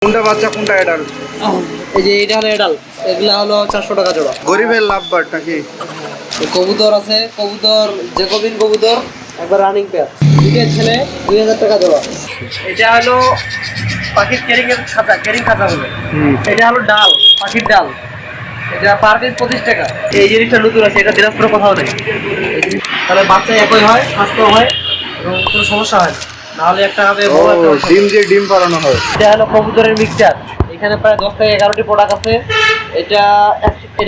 কোনটা বাচ্চা কোনটা অ্যাডাল্ট? এই যে এটা হলো অ্যাডাল্ট, এগুলা হলো 400 টাকা জোড়া। গরিবের লাভ বাট নাকি? কবুতর আছে, কবুতর জেকোবিন কবুতর একবার রানিং পেয়ার, দুটো ছেলে 2000 টাকা জোড়া। এটা হলো পাখির ক্যারিং এর খাঁচা, ক্যারিং খাঁচা বলে। এটা হলো ডাল, পাখির ডাল, এটা পার পিস 25 টাকা। এই জিনিসটা নতুন আছে, এটা দিনাজপুরে কোথাও নেই। তাহলে বাচ্চা একই হয়, স্বাস্থ্য হয় এবং কোনো সমস্যা হয় না। নাহলে একটা হবে বড় একটা ডিম দিয়ে ডিম পাড়ানো হয়। এটা হলো কবুতরের মিক্সচার, এখানে প্রায় 10 থেকে 11টি প্রোডাক্ট আছে। এটা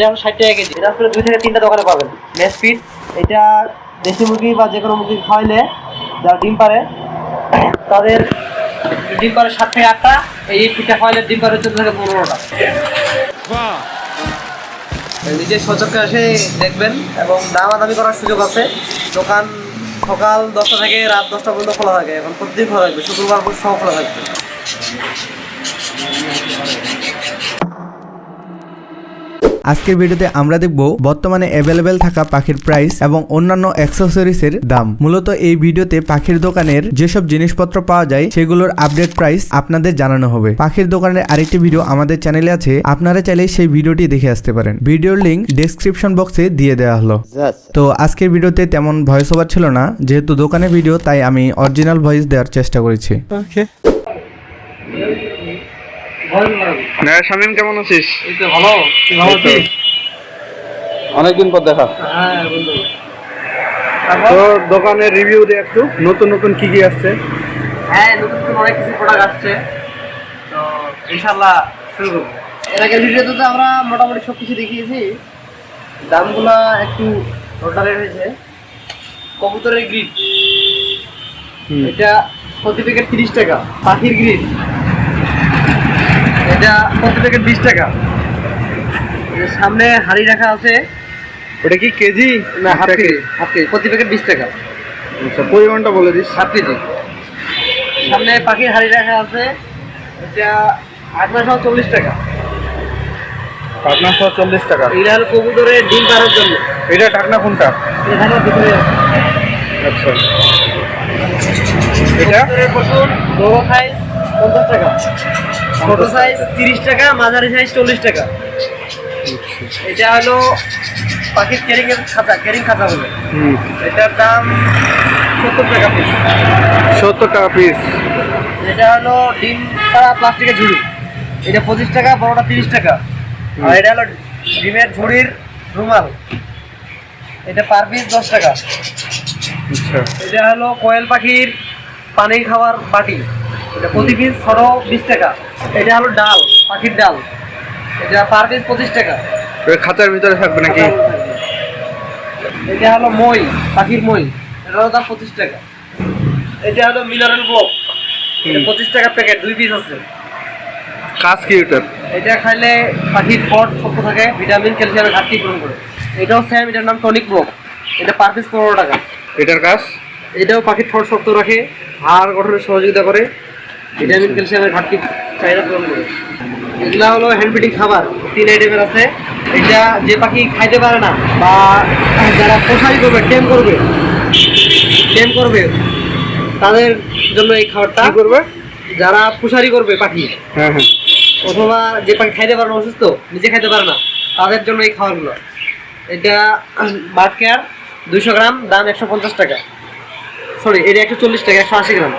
হলো 60 টাকা কেজি। এটা আসলে 2 থেকে 3টা দোকানে পাবেন। মেস ফিড, এটা দেশি মুরগি বা যে কোনো মুরগি খাওয়াইলে যারা ডিম পারে তাদের ডিম পারে 7 থেকে 8টা, এই ফিডটা খাওয়াইলে ডিম পারে 14 থেকে 15টা। নিজের সচক্ষে এসে দেখবেন এবং দামাদামি করার সুযোগ আছে। দোকান সকাল 10টা থেকে রাত 10টা পর্যন্ত খোলা থাকে, এখন প্রতিদিন খোলা থাকবে, শুক্রবার সহ খোলা থাকবে। আজকের ভিডিওতে আমরা দেখব বর্তমানে অ্যাভেলেবেল থাকা পাখির প্রাইস এবং অন্যান্য অ্যাক্সেসরিজের দাম। মূলত এই ভিডিওতে পাখির দোকানের যেসব জিনিসপত্র পাওয়া যায় সেগুলোর আপডেট প্রাইস আপনাদের জানানো হবে। পাখির দোকানের আরেকটি ভিডিও আমাদের চ্যানেলে আছে, আপনারা চাইলে সেই ভিডিওটি দেখে আসতে পারেন। ভিডিওর লিংক ডেসক্রিপশন বক্সে দিয়ে দেওয়া হলো। তো আজকের ভিডিওতে তেমন ভয়েস ওভার ছিল না, যেহেতু দোকানের ভিডিও তাই আমি অরিজিনাল ভয়েস দেওয়ার চেষ্টা করেছি। শামিম কেমন আছিস? এই তো ভালো, তুই ভালো আছিস? অনেকদিন পর দেখা। হ্যাঁ বন্ধু। তো দোকানের রিভিউ দে একটু, নতুন নতুন কি কি আসছে? হ্যাঁ, নতুন নতুন অনেক কিছু প্রোডাক্ট আসছে, তো ইনশাল্লাহ শুরু করবো। এর আগের ভিডিওতে তো আমরা মোটামুটি সব কিছু দেখিয়েছি, দামগুলা একটু টোটালে হয়েছে। কবুতরের গ্রিড, এটা প্রতি প্যাকেট 30 টাকা। পাখির গ্রিড, এটা প্রতি প্যাকেট 20 টাকা। সামনে হাড়ি রাখা আছে, ওটা কি কেজি না হাফ কেজি? হাফ কেজি, প্রতি প্যাকেট 20 টাকা। আচ্ছা, পরিমাণটা বলে দিস। Half KG. সামনে পাখির হাড়ি রাখা আছে, এটা 840 টাকা। ঢাকনা 40 টাকা। এটা হলো কবুতরের ডিম পাড়ার জন্য। এটা ঢাকনা কোনটা? এখানে ভিতরে আছে। আচ্ছা, এটা কবুতরের বসুন বড় সাইজ 50 টাকা, ছোট সাইজ 30 টাকা, মাঝারি সাইজ 40 টাকা। এটা হলো পাখির ক্যারিং এর খাঁচা, ক্যারিং খাঁচা বলে। এটার দাম 70 টাকা পিস। 70 টাকা পিস। এটা হলো ডিম পাড়া প্লাস্টিকের ঝুড়ি, এটা 25 টাকা, বড়টা 30 টাকা। আর এটা হলো ডিমের ঝুড়ির রুমাল, এটা পার পিস 10 টাকা। আচ্ছা, এটা হলো কোয়েল পাখির পানি খাওয়ার বাটি, এটা প্রতি পিস ছোট 20 টাকা। এটা হলো ডাল, পাখির ডাল, এটা পার পিস 25 টাকা। এটা খাঁচার ভিতরে থাকবে নাকি? এটা হলো মই, পাখির মই, এটারও দাম 25 টাকা। এটা হলো মিনারেল ব্লক, এটা 25 টাকা প্যাকেট, 2 পিস আছে। কাজ কি এটার? এটা খাইলে পাখির পট শক্ত থাকে, ভিটামিন ক্যালসিয়ামের ঘাটতি পূরণ করে। এটাও সেম, এটার নাম টনিক ব্লক, এটা পার পিস 15 টাকা। এটার কাজ? এটাও পাখির ঠোঁট শক্ত রাখে, হাড় গঠনের সহযোগিতা করে, ভিটামিন ক্যালসিয়ামের ঘাটতি চাহিদা পূরণ করে। এগুলা হলো হ্যান্ড ফিডিং খাবার, 3 আইটেমের আছে। এটা যে পাখি খাইতে পারে না বা যারা পোষাই করবে, টেম করবে তাদের জন্য এই খাবারটা। কি করবে? যারা পুষারি করবে পাখি, হ্যাঁ হ্যাঁ, অথবা যে পাখি খাইতে পারে না, অসুস্থ, নিজে খাইতে পারে না, তাদের জন্য এই খাবারগুলো। এটা বার্ড কেয়ার 200 গ্রাম, দাম 150 টাকা। সরি, এটা 140 টাকা, 180 গ্রাম।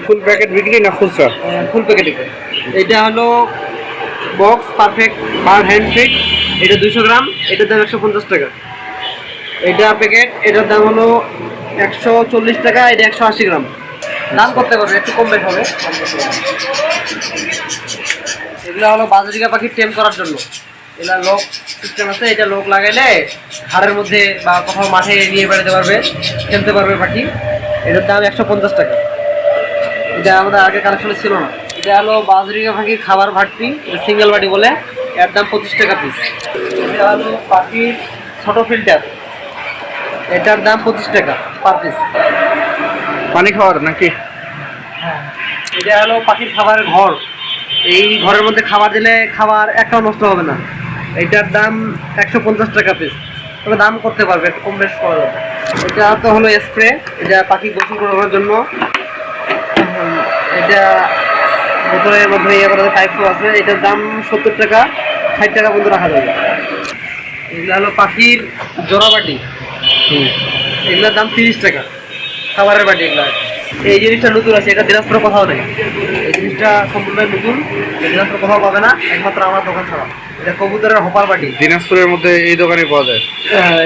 ফুল প্যাকেট বিক্রি না খুচরা? ফুল প্যাকেট। এটা হলো box perfect bird hand feed, এটা 200 গ্রাম, এটার দাম 150 টাকা। এটা প্যাকেট, এটার দাম হলো 140 টাকা, এটা 180 গ্রাম। দাম করতে পারবে, একটু কম বেশ হবে। এগুলো হলো বাজরিকা পাখি টেম করার জন্য, এগুলা লোক সিস্টেম আছে, এটা লোক লাগাইলে ঘাড়ের মধ্যে বা কোথাও মাঠে নিয়ে বেড়াতে পারবে, খেলতে পারবে পাখি। এটার দাম 150 টাকা। এটা আমাদের আগে কালেকশনে ছিল না। এটা হলো বাজরিকা পাখির খাবার ভাটটি, সিঙ্গেল বাটি বলে, এর দাম 25 টাকা পিস। এটা হলো পাখির ছোট ফিল্টার, এটার দাম 25 টাকা পার পিস। পানি খাওয়ার নাকি? হ্যাঁ, এটা হলো পাখির খাবারের ঘর, এই ঘরের মধ্যে খাবার দিলে খাবার একটাও নষ্ট হবে না। এটার দাম 150 টাকা পিস, তবে দাম করতে পারবে, একটু কম বেশ করা যাবে। এটা তো হলো স্প্রে, এটা পাখি গোসল করানোর জন্য। এটা বোতলের মধ্যে ইয়ে করা টাইপও আছে, এটার দাম 70 টাকা 60 টাকা পর্যন্ত রাখা যাবে। এগুলো হলো পাখির জোড়া বাটি, এগুলোর দাম 30 টাকা খাবারের বাটি। এগুলো এই জিনিসটা নতুন আছে, এটা দিনাজপুরে কোথাও নেই। এই জিনিসটা সম্পূর্ণ নতুন, দিনাজপুরে কোথাও পাবে না, একমাত্র আমার দোকান ছাড়া। এটা কবুতরের হোপার বাটি, দিনাজপুরের মধ্যে এই দোকানে পাওয়া যায়।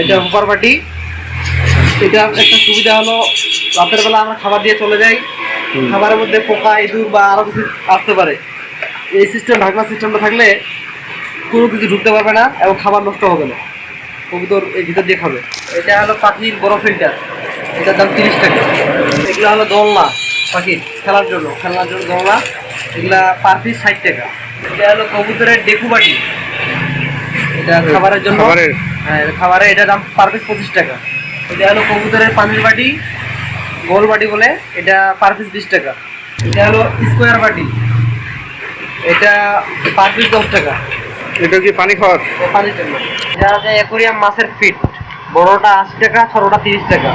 এটা হোপার বাটি। এটা একটা সুবিধা হলো রাতের বেলা আমরা খাবার দিয়ে চলে যাই, খাবারের মধ্যে পোকা ইঁদুর বা আরো কিছু আসতে পারে, এই সিস্টেম ঢাকনা সিস্টেমটা থাকলে কোনো কিছু ঢুকতে পারবে না এবং খাবার নষ্ট হবে না, কবুতর এই ভিতর দিয়ে খাবে। এটা হলো পাখির বড় ফিল্টার, এটার দাম 30 টাকা। এগুলো হলো দোলনা, পাখির খেলার জন্য দোলনা, এগুলা পার পিস 60 টাকা। এটা হলো কবুতরের ডেকু বাটি, এটা খাবারের জন্য, হ্যাঁ খাবারের, এটার দাম পার পিস 25 টাকা। এটা হলো কবুতরের পানির বাটি, গোল বাটি বলে, এটা পার পিস 20 টাকা। এটা হলো স্কোয়ার বাটি, এটা পার পিস 10 টাকা। এটা কি পানি খাওয়ার? পানির জন্য। এটা আছে অ্যাকোরিয়াম মাছের ফিট, বড়টা 80 টাকা, ছোটটা 30 টাকা,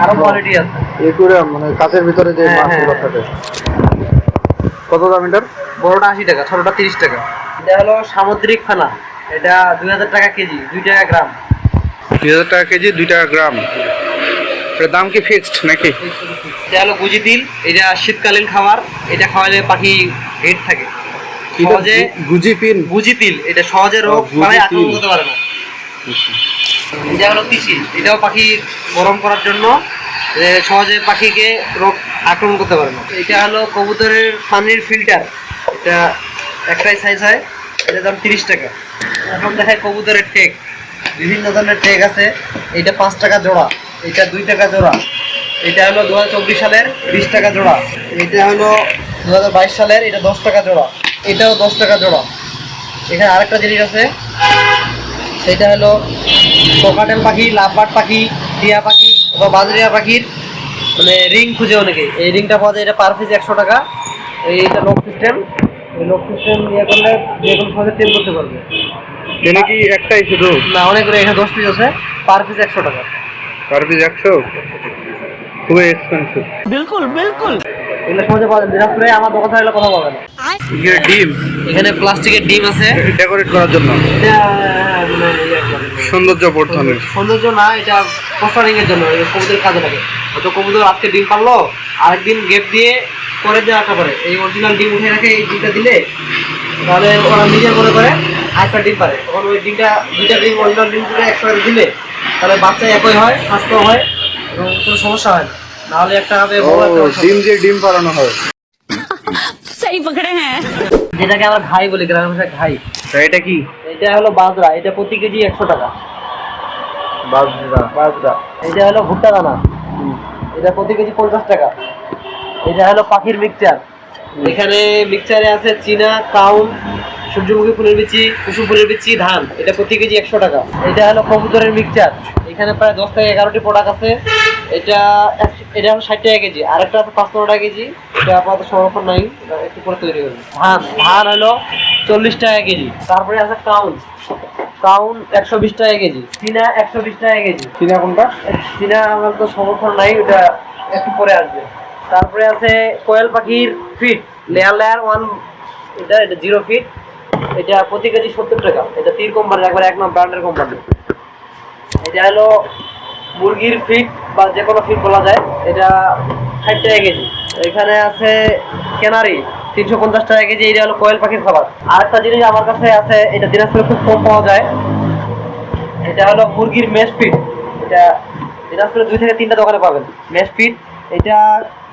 আরো কোয়ালিটি আছে। একুরিয়াম মানে কাচের ভিতরে যে হ্যাঁ, মাছগুলো হ্যাঁ। থাকে। কত দাম এটার? বড়টা 80 টাকা, ছোটটা 30 টাকা। এটা হলো সামুদ্রিক খানা, এটা 2000 টাকা কেজি, 2 টাকা গ্রাম। 2000 টাকা কেজি, 2 টাকা গ্রাম। এটার দাম কি ফিক্সড নাকি? এটা হলো গুজি তিল, এটা শীতকালীন খাবার, এটা খাওয়ালে পাখি হিট থাকে সহজে। গুজি পিন, গুজি তিল, এটা সহজে রোগ গুজি মানে তিল। আক্রমণ করতে পারে না। এটা হলো তিসিল, এটাও পাখি গরম করার জন্য, সহজে পাখিকে রোগ আক্রমণ করতে পারে না। এটা হলো কবুতরের পানির ফিল্টার, এটা একটাই সাইজ হয়, এটার দাম 30 টাকা। এখন দেখায় কবুতরের টেক, বিভিন্ন ধরনের টেক আছে। এটা 5 টাকা জোড়া, এটা 2 টাকা জোড়া। এটা হলো 2024 সালের 20 টাকা জোড়া। এটা হলো 2022 সালের, এটা 10 টাকা জোড়া, এটাও 10 টাকা জোড়া। এখানে আরেকটা জিনিস আছে, সেটা হলো কোকাটেল পাখি, লাভবার্ড পাখি, টিয়া পাখি বা বাজরিয়া পাখির মানে রিং খুঁজে অনেকে, এই রিংটা পাওয়া যায়, এটা পার পিস 100 টাকা। এইটা লক সিস্টেম, এই লক সিস্টেম ইয়ে করলে যে কোনো সহজে টেম করতে পারবে। এটা কি একটাই শুধু? না, অনেকগুলো, এখানে 10 পিস আছে, পার পিস 100 টাকা। Per piece 100? খুবই এক্সপেন্সিভ। এগুলো সহজে পাওয়া যায়, দিনাজপুরে আমার দোকান থাকলে কথা পাবে না। এখানে ডিম, এখানে প্লাস্টিকের ডিম আছে, ডেকোরেট করার জন্য, এটা মানে ইয়ে করে। সৌন্দর্য বর্ধনের। সৌন্দর্য না, এটা পোস্টারিং এর জন্য, কবুতরের কাজে লাগে। হয়তো কবুতর আজকে ডিম পারলো, আরেকদিন গ্যাপ দিয়ে করে দিয়ে রাখা পারে, এই অরিজিনাল ডিম উঠে রাখে, এই ডিমটা দিলে তাহলে ওরা নিজে করে করে আরেকটা ডিম পারে। তখন ওই ডিমটা, 2টা ডিম অরিজিনাল ডিম করে একসাথে দিলে তাহলে বাচ্চা একই হয়, স্বাস্থ্য হয় এবং কোনো সমস্যা হয় না। নাহলে একটা হবে বড়, একটা হবে ছোট। ডিম দিয়ে ডিম পাড়ানো হয়। सही पकड़े हैं। যেটাকে আমরা ঘাই বলি, গ্রামের ভাষায় ঘাই। তা এটা কি? এটা হলো বাজরা, এটা প্রতি কেজি 100 টাকা। বাজরা। এটা হলো ভুট্টা দানা, এটা প্রতি কেজি 50 টাকা। এটা হলো পাখির মিক্সচার, এখানে মিক্সচারে আছে চীনা, কাউন, সূর্যমুখী ফুলের বিচি, কুসুম ফুলের বিচি, ধান, এটা প্রতি কেজি 100 টাকা। এটা হলো কবুতরের মিক্সচার, এখানে প্রায় 10 থেকে 11টি প্রোডাক্ট আছে। এটা হলো 60 টাকা কেজি, আরেকটা আছে 5-15 টাকা কেজি, এটা আপাতত সংরক্ষণ নাই, এটা একটু পরে তৈরি হবে। ধান হলো 40 টাকা কেজি। তারপরে আছে কাউন 120 টাকা কেজি, চীনা 120 টাকা কেজি। চীনা কোনটা? চীনা আমার তো সংরক্ষণ নাই, ওটা একটু পরে আসবে। তারপরে আছে কোয়েল পাখির ফিট, লেয়ার 1, এটা 0 ফিট, এটা প্রতি কেজি 70 টাকা। এটা তীর কোম্পানির, একবার 1 নম্বর ব্র্যান্ডের কোম্পানি। এটা হলো মুরগির ফিট বা যে কোনো ফিট বলা যায়, এটা 60 টাকা কেজি। এখানে আছে কেনারি 350 টাকা কেজি, এটা হলো কোয়েল পাখির খাবার। আরেকটা জিনিস আমার কাছে আছে, এটা দিনাজপুরে খুব কম পাওয়া যায়, এটা হলো মুরগির মেশ ফিট। এটা দিনাজপুরে 2 থেকে 3টা দোকানে পাবেন মেশ ফিট। এটা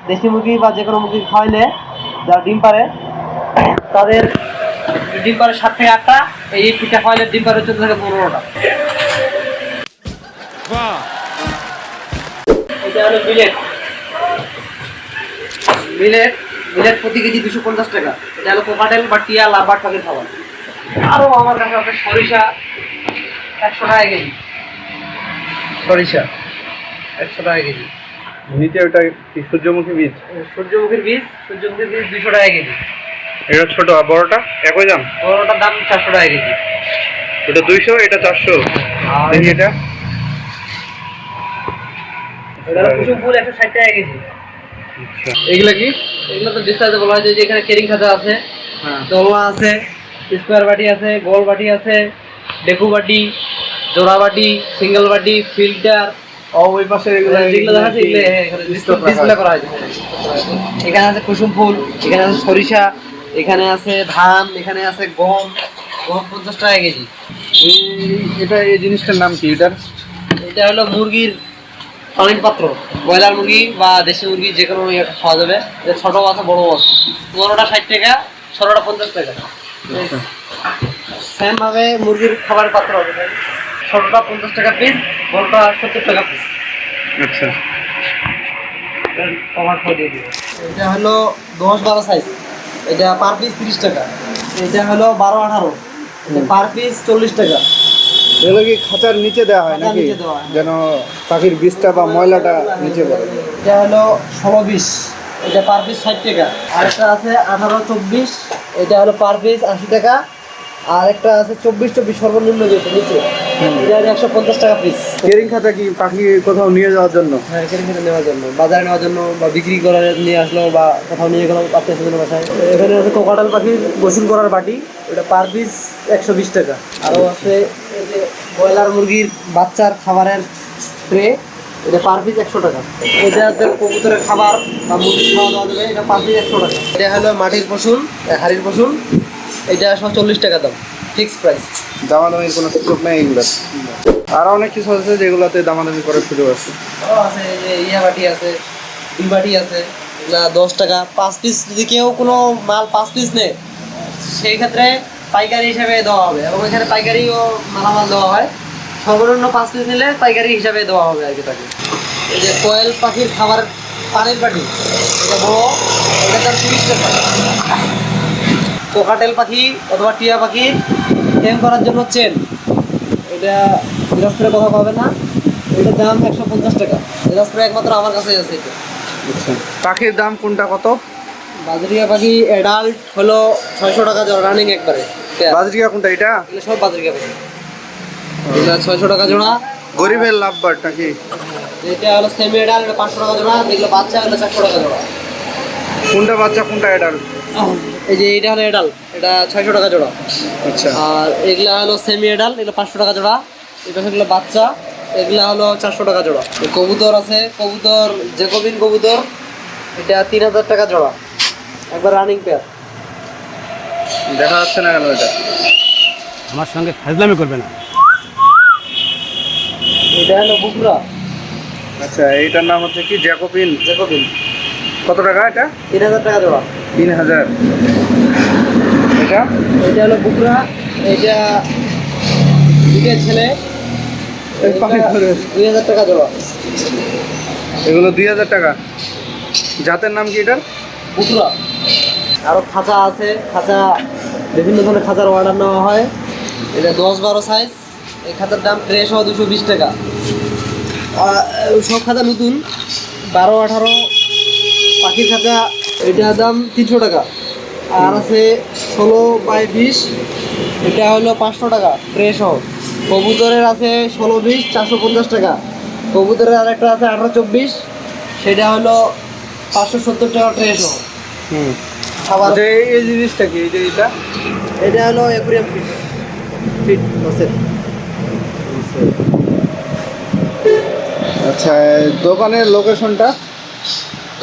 দেশি মুরগি বা যে কোনো মুরগি খাওয়াইলে যারা ডিম পারে তাদের ডিম পারে 7 থেকে 8টা, এই ফিটটা খাওয়াইলে ডিম পারে 14 থেকে 15টা। এটা হলো মিলেট প্রতি কেজি 250 টাকা। এটা হলো কোকাটেল বা টিয়া লাভবার্ড পাখির খাবার। আরও আমার কাছে আছে সরিষা 100 টাকা কেজি, সরিষা 100 টাকা কেজি। নিচে ওটা কি সূর্যমুখী বীজ? সূর্যমুখীর বীজ 200 টাকা কেজি। এটা ছোট, আর বড়টা একই দাম? বড়টার দাম 400 টাকা কেজি। এটা 200, এটা 400। আর দেখি এটা। এটা হলো কুসুম ফুল 160 টাকা কেজি। আচ্ছা, এগুলা কি? এগুলো তো বিস্তারিত বলা হয় যে এখানে কেরিং খাঁচা আছে, হ্যাঁ, দোলনা আছে, স্কোয়ার বাটি আছে, গোল বাটি আছে, ডেকু বাটি, জোড়া বাটি, সিঙ্গেল বাটি, ফিল্টার, ওই পাশে এগুলা যেগুলো দেখা যাচ্ছে এগুলো এখানে ডিসপ্লে করা হয়েছে। এখানে আছে কুসুম ফুল, এখানে আছে সরিষা, এখানে আছে ধান, এখানে আছে গম। গম 50 টাকা কেজি। এই জিনিসটার নাম কি এটার? এটা হলো মুরগির পানির পাত্র, ব্রয়লার মুরগি বা দেশি মুরগি যে কোনো ইয়ে খাওয়া যাবে। এটা ছোট আছে, বড় আছে। বড়টা 60 টাকা, ছোটটা 50 টাকা। সেম ভাবে মুরগির খাবার পাত্র হবে, ছোটটা 50 টাকা পিস, বড়টা 70 টাকা পিস। আচ্ছা, এটা হলো 10-12 সাইজ, এটা পার পিস 30 টাকা। এটা হলো 12-18, এটা পার পিস 40 টাকা। এগুলো কি খাঁচার নিচে দেওয়া হয় খাঁচার নাকি, নিচে দেওয়া হয়। যেন পাখির বীজটা বা ময়লাটা নিচে পড়ে? এটা হলো 16-20, এটা পার পিস 60 টাকা। আরেকটা আছে 18-24, এটা হলো পার পিস 80 টাকা। আর একটা আছে 24-24 সর্বনিম্ন যেটা নিচে, এটা হলো 150 টাকা পিস। কেরিং খাঁচা কি পাখি কোথাও নিয়ে যাওয়ার জন্য? হ্যাঁ, এখানে খেতে নেওয়ার জন্য, বাজারে নেওয়ার জন্য, বা বিক্রি করে নিয়ে আসলো, বা কোথাও নিয়ে গেলাম আত্মীয় স্বজনের বাসায়। এখানে আছে কোকাটাল পাখির গোসল করার বাটি, এটা পার পিস 120 টাকা। আরও আছে এই যে ব্রয়লার মুরগির বাচ্চার খাবারের ট্রে, এটা পার পিস 100 টাকা। এটাতে কবুতরের খাবার বা মুরগির খাওয়া দাওয়া দেবে, এটা পার পিস 100 টাকা। এটা হলো মাটির পশুল, হাড়ির পশুল, এটা 140 টাকা দাম, ফিক্স প্রাইস। দামাদামির কোনো সুযোগ নেই এগুলো? আর অনেক কিছু আছে যেগুলোতে দামাদামি করার সুযোগ আছে। আছে এই যে ইয়া বাটি আছে, দুই বাটি আছে, এগুলা 10 টাকা 5 পিস। যদি কেউ কোনো মাল 5 পিস নেয়, সেই ক্ষেত্রে পাইকারি হিসাবে দেওয়া হবে, এবং এখানে পাইকারিও মালামাল দেওয়া হয়। সর্বনিম্ন 5 পিস নিলে পাইকারি হিসাবে দেওয়া হবে আর কি তাকে। এই যে কোয়েল পাখির খাবার পানির বাটি, এটা বড়, এটার দাম 30 টাকা। কোকাটেল পাখি অথবা টিয়া পাখি টেম করার জন্য চেন, এটা দিনাজপুরে কথা পাবে না, এটার দাম 150 টাকা। দিনাজপুরে একমাত্র আমার কাছেই আছে এটা। আচ্ছা, পাখির দাম কোনটা কত? বাজরিয়া পাখি অ্যাডাল্ট হলো 600 টাকা জোড়া, রানিং একবারে। বাজরিকা কোনটা এটা? এগুলো সব বাজরিয়া পাখি, এগুলো 600 টাকা জোড়া। গরিবের লাভ বার্ড নাকি? এটা হলো সেমি অ্যাডাল্ট, এটা 500 টাকা জোড়া। এগুলো বাচ্চা, এগুলো 400 টাকা জোড়া। কোনটা বাচ্চা কোনটা অ্যাডাল্ট? এই যে এইটা হলো অ্যাডাল্ট, এটা 600 টাকা জোড়া। আচ্ছা, আর এগুলা হলো সেমি অ্যাডাল্ট, এগুলো 500 টাকা জোড়া। এই পাশেগুলো বাচ্চা, এগুলা হলো 400 টাকা জোড়া। কবুতর আছে, কবুতর জেকোবিন কবুতর, এটা 3000 টাকা জোড়া, একবার রানিং পেয়ার। দেখা যাচ্ছে না কেন এটা? আমার সঙ্গে ফাজলামি করবে না। এটা হলো বুকরা, আচ্ছা, এইটার নাম হচ্ছে কি জ্যাকোবিন। জেকোবিন, কত টাকা এটা? 3000 টাকা জোড়া। 3000। এটা এটা হলো বুকরা, এটা দুটো ছেলে, এই পাখি ধরে। 2000 টাকা জোড়া। এগুলো 2000 টাকা। জাতের নাম কি এটার? বুকরা। আরও খাঁচা আছে, খাঁচা বিভিন্ন ধরনের খাঁচার অর্ডার নেওয়া হয়। এটা 10-12 সাইজ। এই খাঁচার দাম ট্রে সহ 220 টাকা। সব খাঁচা নতুন, 12-18 পাখির খাঁচা, এটার দাম 300 টাকা। আর আছে 16x20, এটা হলো 500 টাকা ট্রে সহ। কবুতরের আছে 16-20, 450 টাকা। কবুতরের আরেকটা আছে 18-24, সেটা হলো 570 টাকা ট্রে সহ। হুম। খাবার আচ্ছা, এই জিনিসটা কি? এই যে এটা এটা হলো অ্যাকুরিয়াম ফিট, ফিট মাছের। আচ্ছা, দোকানের লোকেশনটা?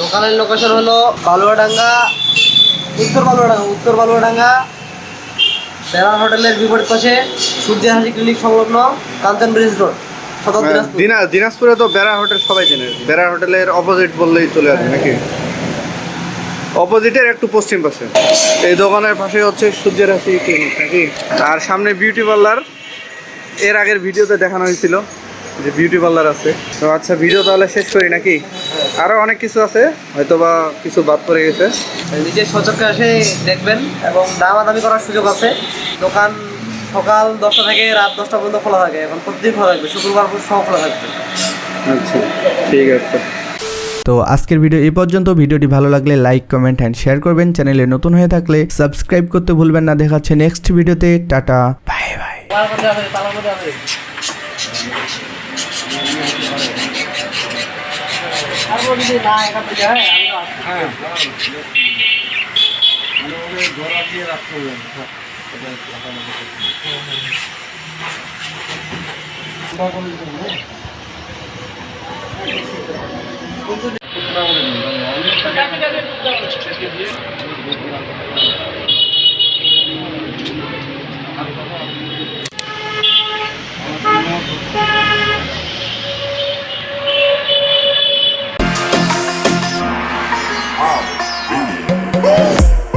দোকানের লোকেশন হলো বালুয়াডাঙ্গা, উত্তর বালুয়াডাঙ্গা বেড়া হোটেলের বিপরীত পাশে সূর্যের হাসি ক্লিনিক সংলগ্ন কাঞ্চন ব্রিজ রোড, সদর দিনাজপুর। দিনাজপুরে তো বেড়া হোটেল সবাই চেনে। বেড়া হোটেলের অপোজিট বললেই চলে আসবে নাকি? অপোজিটের একটু পশ্চিম পাশে এই দোকানের পাশে হচ্ছে সূর্যের হাসি ক্লিনিক নাকি? আর সামনে বিউটি পার্লার, এর আগের ভিডিওতে দেখানো হয়েছিল যে বিউটি পার্লার আছে। তো আচ্ছা, ভিডিও তাহলে শেষ করি নাকি? আরও অনেক কিছু আছে, হয়তো বা কিছু বাদ পড়ে গেছে। নিজের সচক্ষে এসে দেখবেন, এবং দামাদামি করার সুযোগ আছে। দোকান সকাল 10টা থেকে রাত 10টা পর্যন্ত খোলা থাকে, এখন প্রতিদিন খোলা থাকবে, শুক্রবার সহ খোলা থাকবে। আচ্ছা, ঠিক আছে। তো আজকের ভিডিও এই পর্যন্ত। ভিডিওটি ভালো লাগলে লাইক, কমেন্ট অ্যান্ড শেয়ার করবেন। চ্যানেলে নতুন হয়ে থাকলে সাবস্ক্রাইব করতে ভুলবেন না। দেখা হচ্ছে নেক্সট ভিডিওতে। Tata, bye bye. তালার মধ্যে আছে। তারপর যদি না এখান থেকে হয় আমি তো আসছি। হ্যাঁ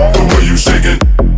The way you shake it.